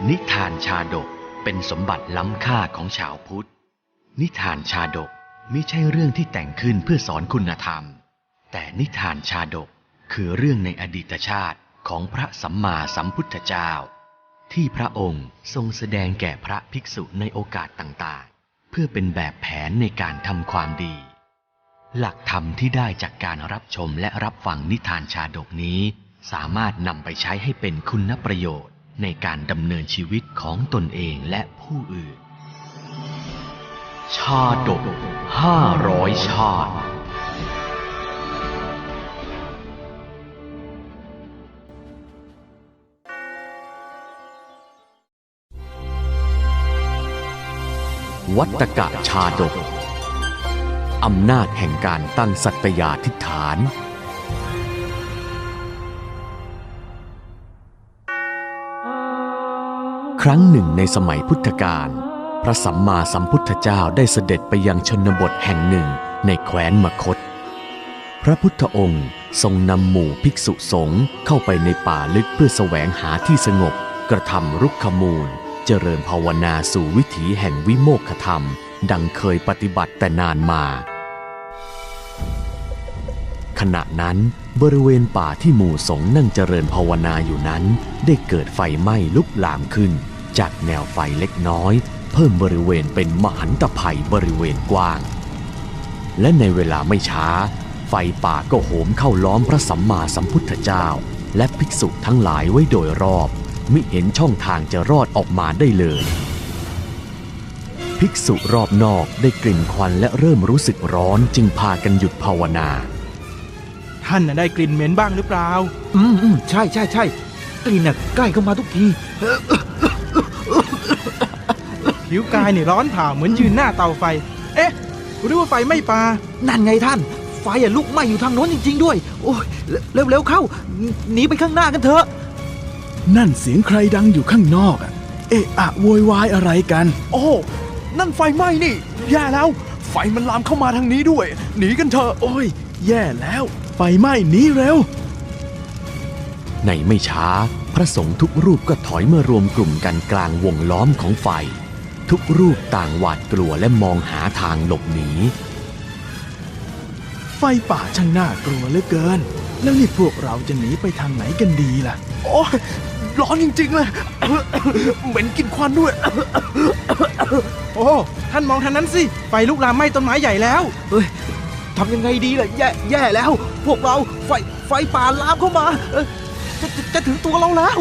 นิทานชาดกเป็นสมบัติล้ำค่าของชาวพุทธนิทานชาดกมิใช่เรื่องที่แต่งขึ้นเพื่อสอนคุณธรรมแต่นิทานชาดกคือเรื่องในอดีตชาติของพระสัมมาสัมพุทธเจ้าที่พระองค์ทรงแสดงแก่พระภิกษุในโอกาสต่างๆเพื่อเป็นแบบแผนในการทำความดีหลักธรรมที่ได้จากการรับชมและรับฟังนิทานชาดกนี้สามารถนำไปใช้ให้เป็นคุณประโยชน์ในการดำเนินชีวิตของตนเองและผู้อื่นชาดก500 ชาติวัตตกชาดกอำนาจแห่งการตั้งสัตยาธิษฐานครั้งหนึ่งในสมัยพุทธกาลพระสัมมาสัมพุทธเจ้าได้เสด็จไปยังชนบทแห่งหนึ่งในแคว้นมคธพระพุทธองค์ทรงนำหมู่ภิกษุสงฆ์เข้าไปในป่าลึกเพื่อแสวงหาที่สงบกระทำรุกขมูลเจริญภาวนาสู่วิถีแห่งวิโมกขธรรมดังเคยปฏิบัติแต่นานมาขณะนั้นบริเวณป่าที่หมู่สงฆ์นั่งเจริญภาวนาอยู่นั้นได้เกิดไฟไหม้ลุกลามขึ้นจากแนวไฟเล็กน้อยเพิ่มบริเวณเป็นมหันตภัยบริเวณกว้างและในเวลาไม่ช้าไฟป่าก็โหมเข้าล้อมพระสัมมาสัมพุทธเจ้าและภิกษุทั้งหลายไว้โดยรอบมิเห็นช่องทางจะรอดออกมาได้เลยภิกษุรอบนอกได้กลิ่นควันและเริ่มรู้สึกร้อนจึงพากันหยุดภาวนาท่านได้กลิ่นเหม็นบ้างหรือเปล่าใช่กลิ่นน่ะใกล้เข้ามาทุกทีผิวกายนี่ร้อนเผาเหมือนยืนหน้าเตาไฟเอ๊ะหรือว่าไฟไหม้ป่านั่นไงท่านไฟลุกไหม้อยู่ทางโน้นจริงๆด้วยโอ้ยเร็วเข้าหนีไปข้างหน้ากันเถอะนั่นเสียงใครดังอยู่ข้างนอกเอะอะโวยวายอะไรกันโอ้นั่นไฟไหม้นี่แย่แล้วไฟมันลามเข้ามาทางนี้ด้วยหนีกันเถอะโอ้ยแย่แล้วไฟไหม้หนีเร็วในไม่ช้าพระสงฆ์ทุกรูปก็ถอยมารวมกลุ่มกันกลางวงล้อมของไฟทุกรูปต่างหวาดกลัวและมองหาทางหลบหนีไฟป่าช่างน่ากลัวเหลือเกินแล้วนี่พวกเราจะหนีไปทางไหนกันดีล่ะโอ้ยร้อนจริงๆเลยเหม็นกลิ่นควันด้วยโอ้ท่านมองทางนั้นสิไฟลุกลามไหม้ต้นไม้ใหญ่แล้วทำยังไงดีล่ะแย่แล้วพวกเราไฟป่าลามเข้ามาจะถึงตัวเราแล้ว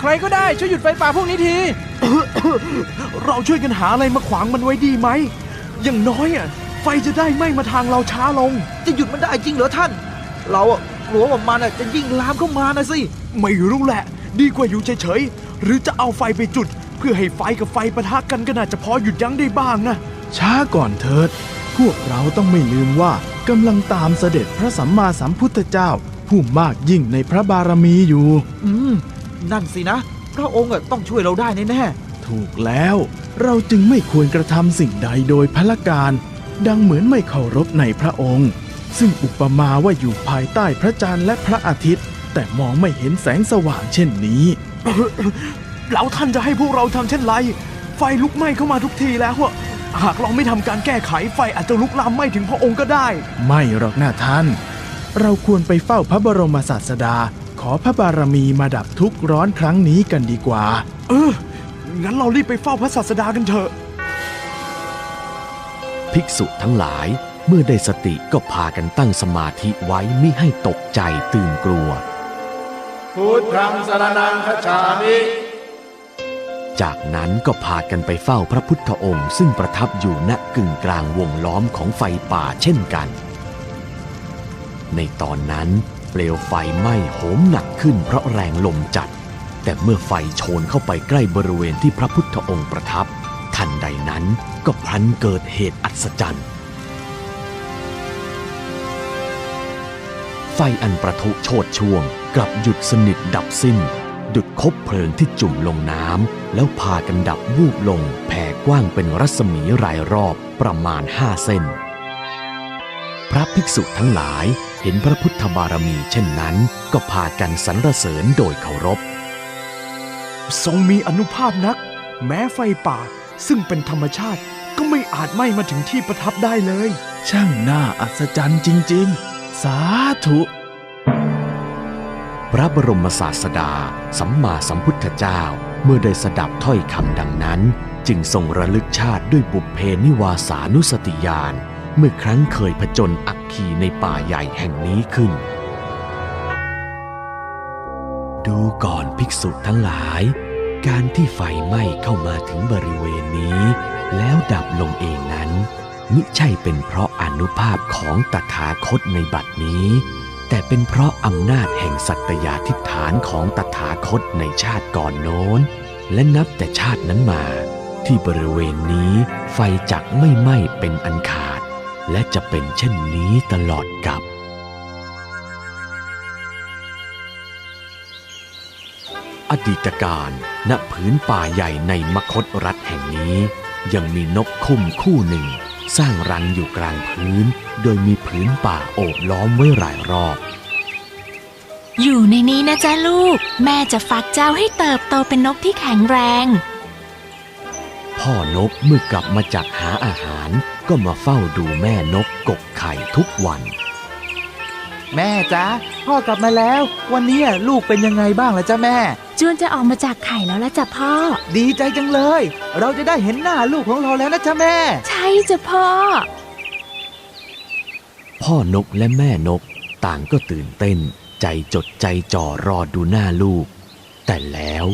ใครก็ได้ช่วยหยุดไฟป่าพวกนี้ทีเราช่วยกันหาอะไรมาขวางมันไว้ดีไหมอย่างน้อยไฟจะได้ไหม้มาทางเราช้าลงจะหยุดมันได้จริงเหรอท่านเรากลัวว่ามันจะยิ่งลามเข้ามานะสิไม่รู้แหละดีกว่าอยู่เฉยๆหรือจะเอาไฟไปจุดเพื่อให้ไฟกับไฟปะทะกันก็น่าจะพอหยุดยั้งได้บ้างนะช้าก่อนเถิดพวกเราต้องไม่ลืมว่ากำลังตามเสด็จพระสัมมาสัมพุทธเจ้าผู้มากยิ่งในพระบารมีอยู่นั่นสินะพระองค์ต้องช่วยเราได้แน่ๆถูกแล้วเราจึงไม่ควรกระทำสิ่งใดโดยพละการดังเหมือนไม่เคารพในพระองค์ซึ่งอุปมาว่าอยู่ภายใต้พระจันทร์และพระอาทิตย์แต่มองไม่เห็นแสงสว่างเช่นนี้แล้วท่านจะให้พวกเราทำเช่นไรไฟลุกไหม้เข้ามาทุกทีแล้วหากเราไม่ทำการแก้ไขไฟอาจจะลุกลามไหม้ถึงพระองค์ก็ได้ไม่หรอกนะท่านเราควรไปเฝ้าพระบรมศาสดาขอพระบารมีมาดับทุกข์ร้อนครั้งนี้กันดีกว่างั้นเรารีบไปเฝ้าพระศาสดากันเถอะภิกษุทั้งหลายเมื่อได้สติก็พากันตั้งสมาธิไว้มิให้ตกใจตื่นกลัวพุทธังสรณังคัจฉามิจากนั้นก็พากันไปเฝ้าพระพุทธองค์ซึ่งประทับอยู่ณกึ่งกลางวงล้อมของไฟป่าเช่นกันในตอนนั้นเปลวไฟไหม้โหมหนักขึ้นเพราะแรงลมจัดแต่เมื่อไฟโชนเข้าไปใกล้บริเวณที่พระพุทธองค์ประทับทันใดนั้นก็พลันเกิดเหตุอัศจรรย์ไฟอันประทุโชติช่วงกลับหยุดสนิทดับสิ้นดุจคบเพลิงที่จุ่มลงน้ำแล้วพากันดับวูบลงแผ่กว้างเป็นรัศมีรายรอบประมาณ5 เส้นพระภิกษุทั้งหลายเห็นพระพุทธบารมีเช่นนั้นก็พากันสรรเสริญโดยเคารพ ทรงมีอานุภาพนัก แม้ไฟป่าซึ่งเป็นธรรมชาติก็ไม่อาจไหม้มาถึงที่ประทับได้เลย ช่างน่าอัศจรรย์จริงๆ สาธุ พระบรมศาสดาสัมมาสัมพุทธเจ้าเมื่อได้สดับถ้อยคำดังนั้นจึงทรงระลึกชาติด้วยบุพเพนิวาสานุสติญาณเมื่อครั้งเคยผจญอัคคีในป่าใหญ่แห่งนี้ขึ้น ดูก่อนภิกษุทั้งหลาย การที่ไฟไหม้เข้ามาถึงบริเวณนี้แล้วดับลงเองนั้นมิใช่เป็นเพราะอานุภาพของตถาคตในบัดนี้แต่เป็นเพราะอำนาจแห่งสัตยาธิฐานของตถาคตในชาติก่อนโน้นและนับแต่ชาตินั้นมาที่บริเวณนี้ไฟจักไม่ไหม้เป็นอันขาดและจะเป็นเช่นนี้ตลอดกาลอดีตการณผืนป่าใหญ่ในมคธรัฐแห่งนี้ยังมีนกคุ้มคู่หนึ่งสร้างรังอยู่กลางพื้นโดยมีผืนป่าโอบล้อมไว้รายรอบอยู่ในนี้นะจ๊ะลูกแม่จะฟักเจ้าให้เติบโตเป็นนกที่แข็งแรงพ่อนกเมื่อกลับมาจากหาอาหารก็มาเฝ้าดูแม่นกกกไข่ทุกวันแม่จ๊ะพ่อกลับมาแล้ววันนี้ลูกเป็นยังไงบ้างล่ะจ๊ะแม่จวนจะออกมาจากไข่แล้วละจ้ะพ่อดีใจจังเลยเราจะได้เห็นหน้าลูกของเราแล้วนะจ๊ะแม่ใช่จ้ะพ่อนกและแม่นกต่างก็ตื่นเต้นใจจดใจจ่อรอดูหน้าลูกแต่แล้ว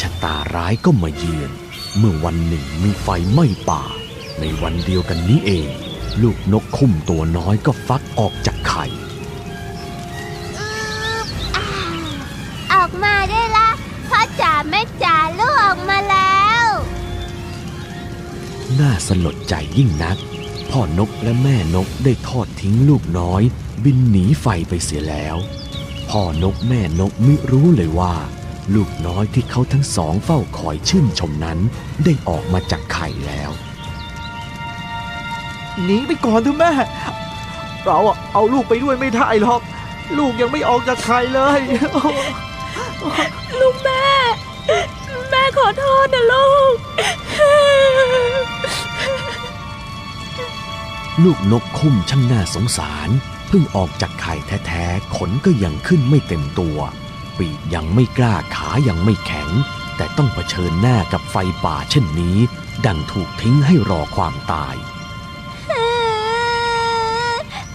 ชะตาร้ายก็มาเยือนเมื่อวันหนึ่งมีไฟไหม้ป่าในวันเดียวกันนี้เองลูกนกคุ้มตัวน้อยก็ฟักออกจากไข่ออกมาได้ละพ่อจ๋าแม่จ๋าลูกออกมาแล้วน่าสลดใจยิ่งนักพ่อนกและแม่นกได้ทอดทิ้งลูกน้อยบินหนีไฟไปเสียแล้วพ่อนกแม่นกมิรู้เลยว่าลูกน้อยที่เขาทั้งสองเฝ้าคอยชื่นชมนั้นได้ออกมาจากไข่แล้วหนีไปก่อนเถอะแม่เราเอาลูกไปด้วยไม่ได้หรอกลูกยังไม่ออกจากไข่เลยลูกแม่ขอโทษนะลูกลูกนกคุ้มช่างน่าสงสารเพิ่งออกจากไข่แท้ๆขนก็ยังขึ้นไม่เต็มตัวปีกยังไม่กล้าขายังไม่แข็งแต่ต้องเผชิญหน้ากับไฟป่าเช่นนี้ดังถูกทิ้งให้รอความตาย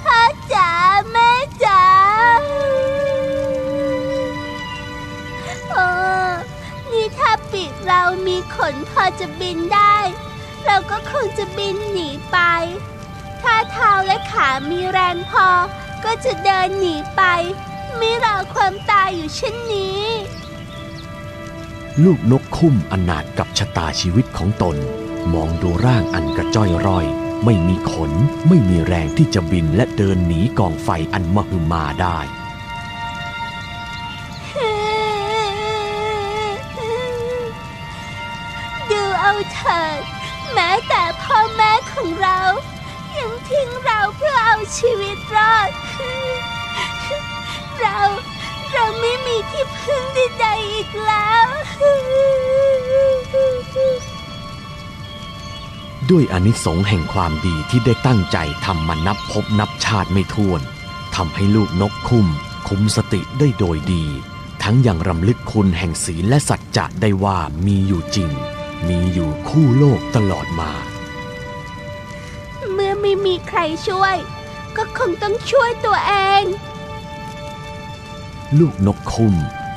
พ่อจ๋าแม่จ๋านี่ถ้าปีกเรามีขนพอจะบินได้เราก็คงจะบินหนีไปถ้าเท้าและขามีแรงพอก็จะเดินหนีไปไม่รอความตายอยู่เช่นนี้ลูกนกคุ้มอนาถกับชะตาชีวิตของตนมองดูร่างอันกระจ้อยร่อยไม่มีขนไม่มีแรงที่จะบินและเดินหนีกองไฟอันมหึมาได้ดูเอาเถิดแม้แต่พ่อแม่ของเรายังทิ้งเราเพื่อเอาชีวิตรอดเราไม่มีที่พึ่งใดๆอีกแล้วด้วยอานิสงส์แห่งความดีที่ได้ตั้งใจทำมานับพบนับชาติไม่ถ้วนทำให้ลูกนกคุ้มคุมสติได้โดยดีทั้งยังรำลึกคุณแห่งศีลและสัจจะได้ว่ามีอยู่จริงมีอยู่คู่โลกตลอดมาเมื่อไม่มีใครช่วยก็คงต้องช่วยตัวเองลูกนกคุ้ม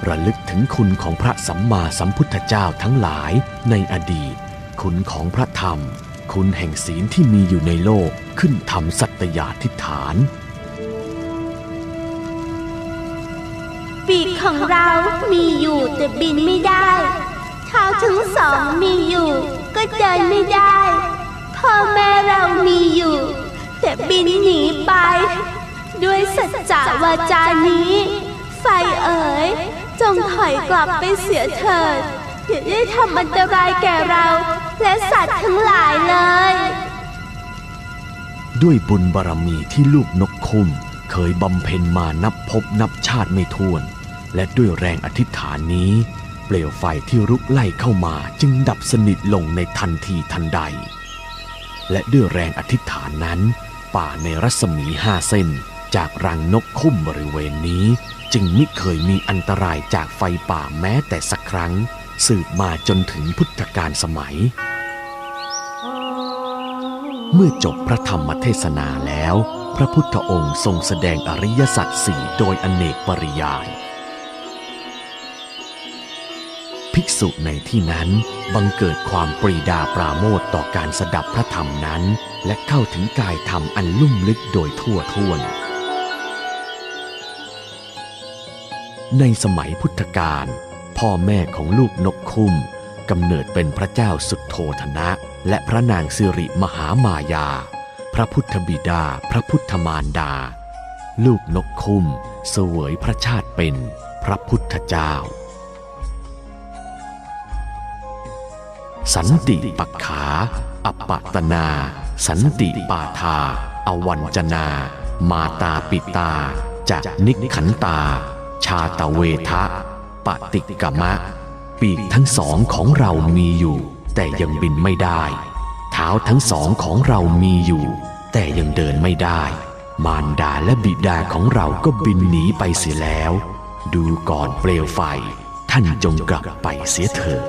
ระลึกถึงคุณของพระสัมมาสัมพุทธเจ้าทั้งหลายในอดีตคุณของพระธรรมคุณแห่งศีลที่มีอยู่ในโลกขึ้นทำสัตยาธิฐานปีกของเรามีอยู่แต่บินไม่ได้เท้าทั้งสองมีอยู่ก็เดินไม่ได้พ่อแม่เรามีอยู่แต่บินหนีไปด้วยสัจจะวาจานี้ไฟเอ๋ยจงถอยกลับไปเสียเถิดอย่าได้ทำอันตรายแก่เราและสัตว์ทั้งหลายเลยด้วยบุญบารมีที่ลูกนกคุ้มเคยบำเพ็ญมานับพบนับชาติไม่ถ้วนและด้วยแรงอธิษฐานนี้ เปลวไฟที่รุกไล่เข้ามาจึงดับสนิทลงในทันทีทันใดและด้วยแรงอธิษฐานนั้นป่าในรัศมี5 เส้นจากรังนกคุ้มบริเวณนี้จึงไม่เคยมีอันตรายจากไฟป่าแม้แต่สักครั้งสืบมาจนถึงพุทธกาลสมัยเมื่อจบพระธรรมเทศนาแล้วพระพุทธองค์ทรงแสดงอริยสัจ 4โดยอเนกปริยายภิกษุในที่นั้นบังเกิดความปรีดาปราโมทย์ต่อการสดับพระธรรมนั้นและเข้าถึงกายธรรมอันลุ่มลึกโดยทั่วท้วนในสมัยพุทธกาลพ่อแม่ของลูกนกคุ้มกำเนิดเป็นพระเจ้าสุทโธทนะและพระนางสิริมหามายาพระพุทธบิดาพระพุทธมารดาลูกนกคุ้มเสวยพระชาติเป็นพระพุทธเจ้าสันติปักขาอัปปตนาสันติปาทาอวัญจนามาตาปิตาจะนิขันตาชาตเวทะปฏิกมะปีกทั้งสองของเรามีอยู่แต่ยังบินไม่ได้เท้าทั้งสองของเรามีอยู่แต่ยังเดินไม่ได้มารดาและบิดาของเราก็บินหนีไปเสียแล้วดูก่อนเปลวไฟท่านจงกลับไปเสียเถิด